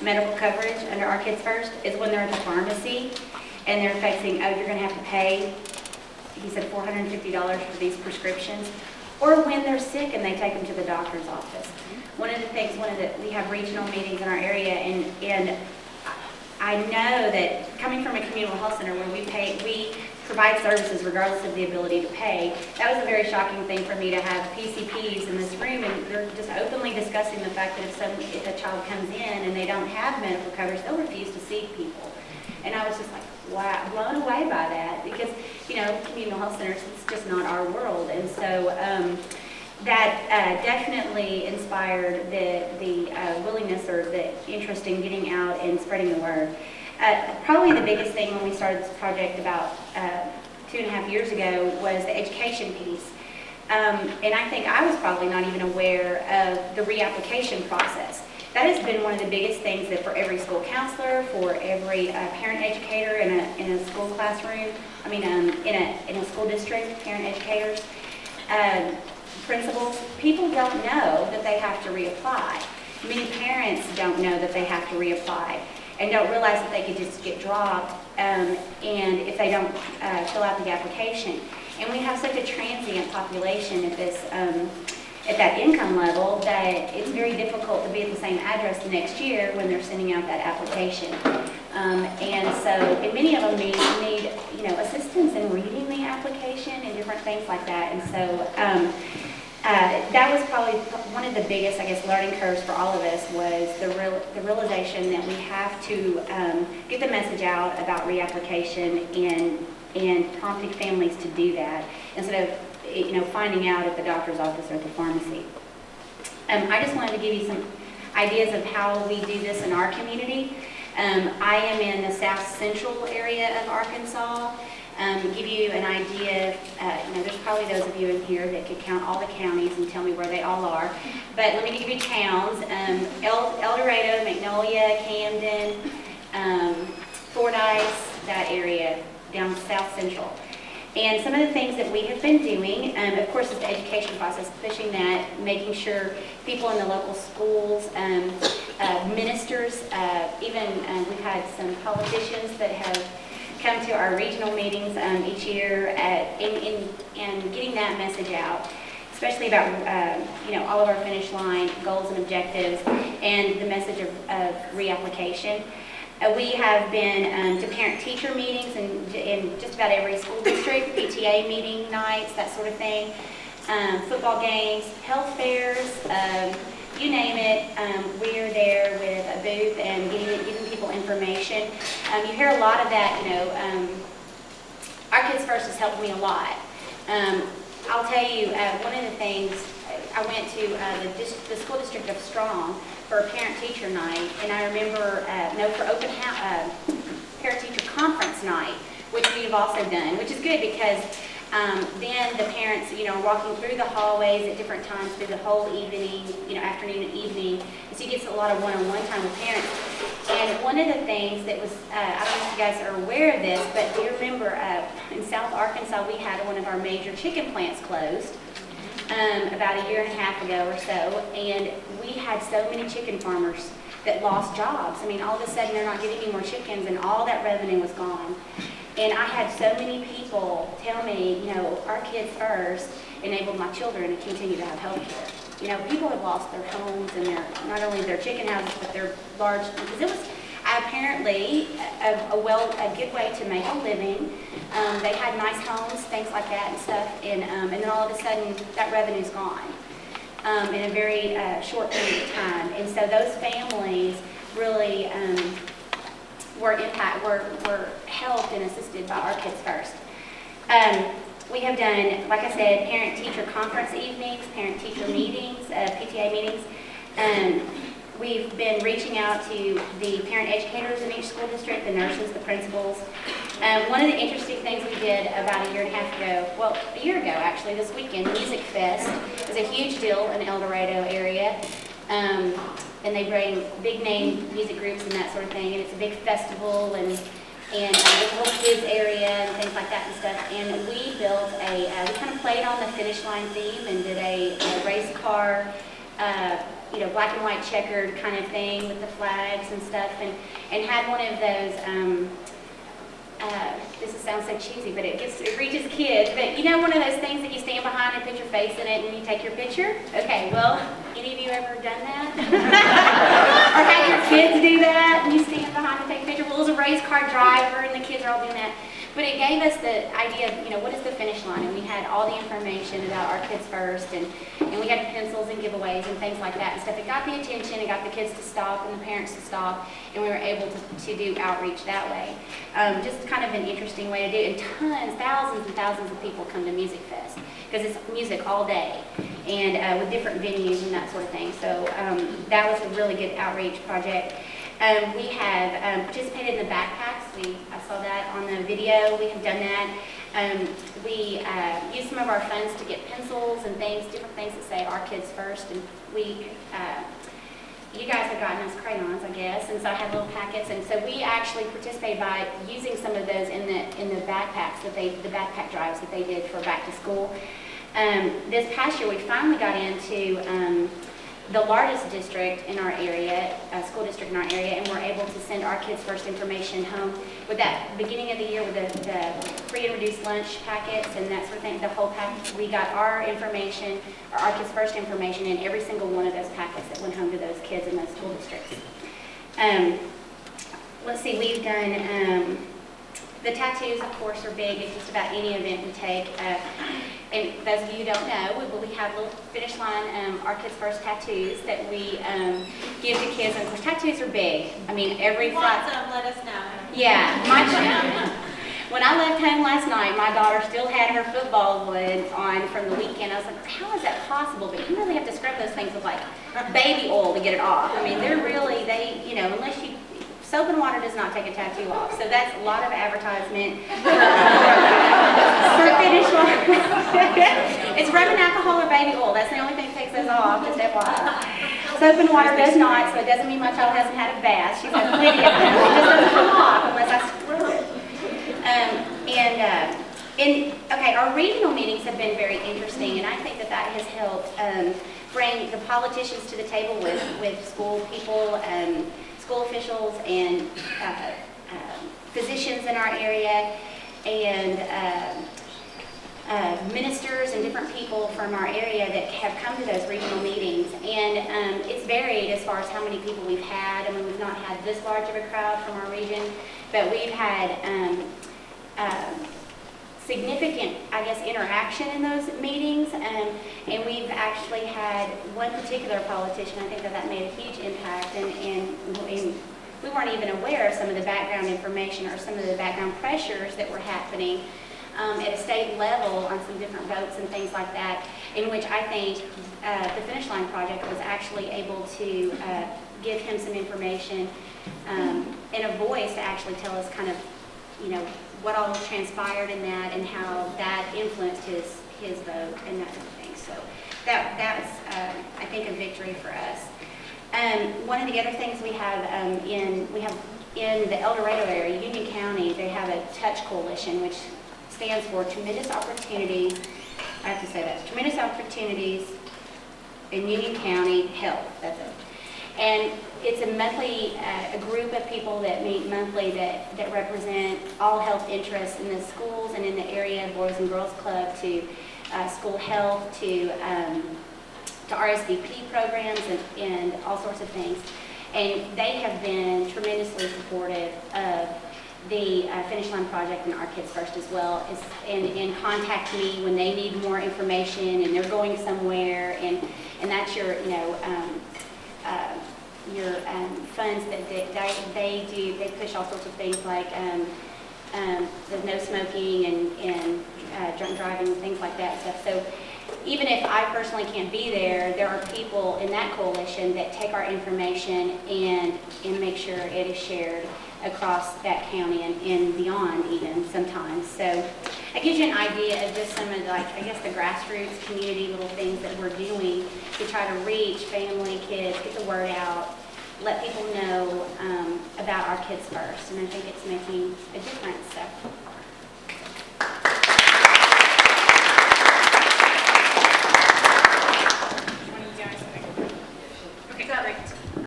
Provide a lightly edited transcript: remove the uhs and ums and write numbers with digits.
medical coverage under ARKids First is when they're at the pharmacy and they're facing, oh, you're going to have to pay, he said, $450 for these prescriptions, or when they're sick and they take them to the doctor's office. One of the things, we have regional meetings in our area, and I know that coming from a communal health center where we provide services regardless of the ability to pay, that was a very shocking thing for me to have PCPs in this room, and they're just openly discussing the fact that if a child comes in and they don't have medical coverage, they'll refuse to see people. And I was just like, wow, blown away by that, because, communal health centers, it's just not our world. And so that definitely inspired the willingness or the interest in getting out and spreading the word. Probably the biggest thing when we started this project about 2.5 years ago was the education piece. And I think I was probably not even aware of the reapplication process. That has been one of the biggest things that for every school counselor, for every parent educator in a school classroom, in a school district, parent educators, principals, people don't know that they have to reapply. Many parents don't know that they have to reapply and don't realize that they could just get dropped and if they don't fill out the application. And we have such a transient population at this at that income level that it's very difficult to be at the same address the next year when they're sending out that application. And many of them need assistance in reading the application and different things like that. And so that was probably one of the biggest, learning curves for all of us, was the realization that we have to get the message out about reapplication and prompting families to do that instead of finding out at the doctor's office or at the pharmacy. I just wanted to give you some ideas of how we do this in our community. I am in the south central area of Arkansas. Give you an idea, there's probably those of you in here that could count all the counties and tell me where they all are. But let me give you towns: El Dorado, Magnolia, Camden, Fordyce, that area down south central. And some of the things that we have been doing, of course, is the education process, pushing that, making sure people in the local schools, ministers, even we've had some politicians that have come to our regional meetings each year and getting that message out, especially about all of our finish line goals and objectives and the message of reapplication. We have been to parent-teacher meetings in just about every school district, PTA meeting nights, that sort of thing, football games, health fairs, you name it. We're there with a booth and giving people information. You hear a lot of that, ARKids First has helped me a lot. I'll tell you, one of the things, I went to the school district of Strong for a parent-teacher night, and I remember, for open parent-teacher conference night, which we've also done, which is good because then the parents, are walking through the hallways at different times through the whole evening, afternoon and evening, and so you get a lot of one-on-one time with parents. And one of the things that was, I don't know if you guys are aware of this, but do you remember in South Arkansas we had one of our major chicken plants closed about 1.5 years ago or so, and we had so many chicken farmers that lost jobs. All of a sudden they're not getting any more chickens, and all that revenue was gone. And I had so many people tell me, ARKids First enabled my children to continue to have health care. People have lost their homes and not only their chicken houses, but their large, because it was apparently a good way to make a living. They had nice homes, things like that and stuff, and then all of a sudden that revenue's gone in a very short period of time. And so those families really were helped and assisted by ARKids First. We have done, like I said, parent-teacher conference evenings, parent-teacher meetings, PTA meetings. We've been reaching out to the parent educators in each school district, the nurses, the principals. One of the interesting things we did about 1.5 years ago, a year ago actually, this weekend, Music Fest is a huge deal in El Dorado area. And they bring big name music groups and that sort of thing, and it's a big festival, and there's a whole kids area and things like that and stuff. And we built we kind of played on the finish line theme and did a race car black and white checkered kind of thing with the flags and stuff, and had one of those, this sounds so cheesy, but it reaches kids, but one of those things that you stand behind and put your face in it and you take your picture? Okay, well, any of you ever done that? Or had your kids do that and you stand behind and take a picture? Well, it was a race car driver and the kids are all doing that. But it gave us the idea of, what is the finish line? And we had all the information about ARKids First, and we had pencils and giveaways and things like that and stuff. It got the attention, it got the kids to stop and the parents to stop, and we were able to do outreach that way. Just kind of an interesting way to do it. And thousands and thousands of people come to Music Fest, because it's music all day, and with different venues and that sort of thing. So that was a really good outreach project. We have participated in the backpacks. I saw that on the video. We have done that. We used some of our funds to get pencils and things, different things that say ARKids First. And you guys have gotten us crayons, I guess, and so I had little packets. And so we actually participated by using some of those in the backpacks the backpack drives that they did for back to school. This past year, we finally got into the largest district in our area, school district in our area, and we're able to send ARKids First information home with that beginning of the year with the free and reduced lunch packets and that sort of thing, the whole package. We got our information, our ARKids First information in every single one of those packets that went home to those kids in those school districts. Let's see, we've done, the tattoos, of course, are big at just about any event we take. And those of you who don't know, we have little finish line ARKids First tattoos that we give to kids. And of course, tattoos are big. I mean, every want some, let us know. Yeah. When I left home last night, my daughter still had her football one on from the weekend. I was like, how is that possible? But they have to scrub those things with like baby oil to get it off. I mean, they're really, unless you, soap and water does not take a tattoo off. So that's a lot of advertisement for finish line. It's rubbing alcohol or baby oil. That's the only thing that takes those off, just FYI. Soap and water does not, so it doesn't mean my child hasn't had a bath. She's had plenty of them. It just doesn't come off unless I screw it. Okay, our regional meetings have been very interesting, and I think that has helped bring the politicians to the table with school people, school officials, and physicians in our area, and ministers and different people from our area that have come to those regional meetings. And it's varied as far as how many people we've had. I mean, we've not had this large of a crowd from our region, but we've had significant, I guess, interaction in those meetings. And we've actually had one particular politician, I think that made a huge impact, and we weren't even aware of some of the background information or some of the background pressures that were happening at a state level on some different votes and things like that, in which I think the Finish Line Project was actually able to give him some information and a voice to actually tell us kind of, what all transpired in that and how that influenced his vote and that sort of thing. So that's I think, a victory for us. One of the other things we have in the El Dorado area, Union County, they have a Touch Coalition, which stands for Tremendous Opportunities. I have to say that. Tremendous Opportunities in Union County Health. That's it. And it's a monthly, a group of people that meet monthly that represent all health interests in the schools and in the area, Boys and Girls Club, to school health, to RSVP programs and all sorts of things. And they have been tremendously supportive of the Finish Line Project and ARKids First as well, and contact me when they need more information and they're going somewhere, and that's your funds that they do. They push all sorts of things like the no smoking and drunk driving and things like that stuff. So even if I personally can't be there, there are people in that coalition that take our information and make sure it is shared across that county and beyond even sometimes. So it gives you an idea of just some of the grassroots community little things that we're doing to try to reach family, kids, get the word out, let people know about ARKids First, and I think it's making a difference. So.